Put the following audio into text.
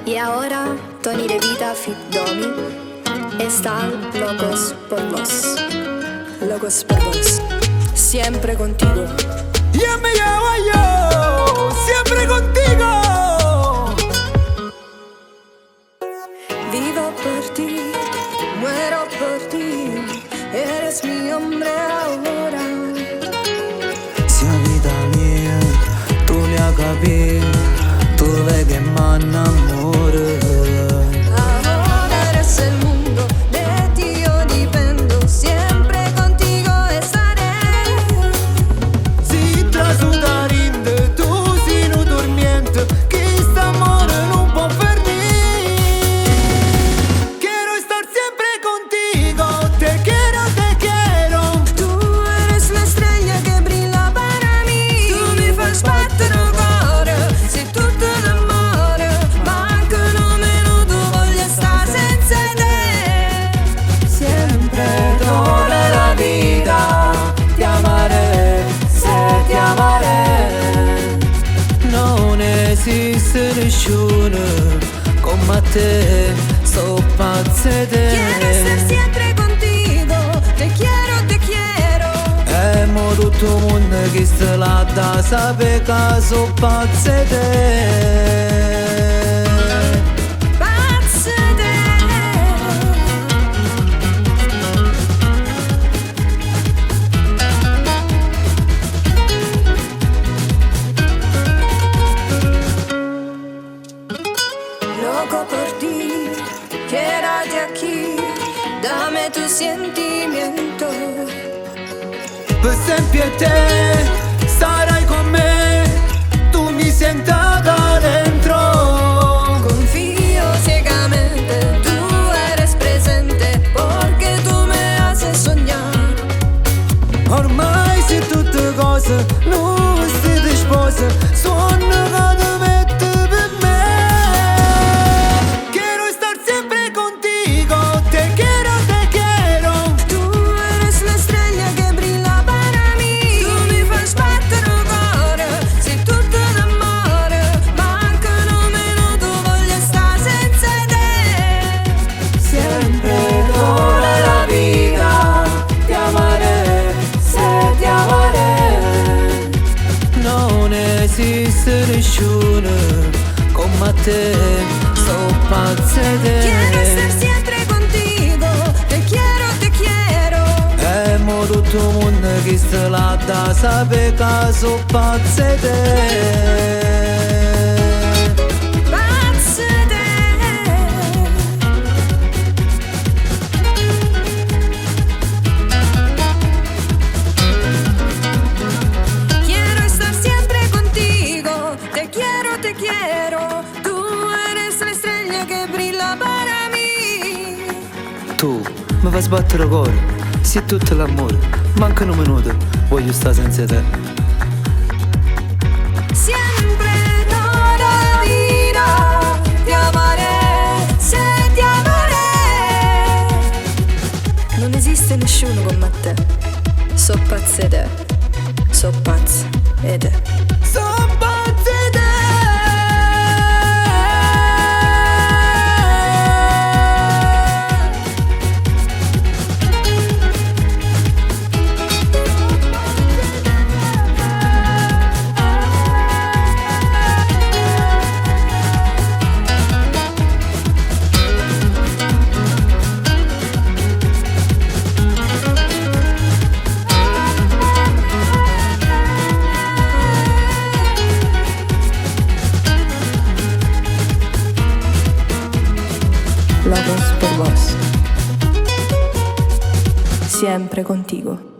Y ahora Tony de Vita Fit Domi están locos por vos. Locos por vos. Siempre contigo. Y me llamo yo, siempre contigo. Vivo por ti, muero por ti. Eres mi hombre ahora. Sia vita mia, tu la capi, tu vedi che m'annamoro. Ahora eres el mundo, de ti yo dependo. Siempre contigo estaré. Si trasuda rinde, tu si non dormiente, che st'amore non può fermare. Quiero estar siempre contigo, te quiero, te quiero. Tú eres la estrella que brilla para mí. Tú mi fai sbattere il cuore, sei tutto l'amore. Manca un minuto, voglio stare senza te. Sempre toda la vita ti amaré, se ti amaré. Non esiste nessuno come te, sto pazzo di te. Quiero estar siempre contigo, te quiero, te quiero. Mo tutto il mondo che sta là da sapere che so pazzo di te. Pazzo te. Loco por ti, quédate aquí, dame tu sentimiento. Per sempre te sarai con me, tu mi senta da dentro. Confío ciegamente, tú eres presente, porque tú me haces soñar. Ormai se tutte cose non siete spose, sono che mette per me. Quiero estar siempre contigo, te quiero, te quiero. Tú eres la estrella que brilla para mí. Tú mi fai sbattere il cuore, sei tutto l'amore. Manca un minuto, voglio stare senza te. Sempre toda la vita ti amaré, se ti amaré. Non esiste nessuno come te, sto pazzo di Quiero estar te. siempre contigo, te quiero, te quiero. Mo tutto il mondo che sta là da sapere che so pazzo di te. Pazzo te. Quiero estar siempre contigo, te quiero, te quiero. Tú eres la estrella que brilla para mí. Tu mi fai sbattere il cuore, sei tutto l'amore. Manca un minuto, voglio stare senza te. Siempre toda la vida te amaré, se ti amaré. Non esiste nessuno come te. So pazza di te, so pazza di te. So pazzo di te. Locos por vos. Siempre contigo.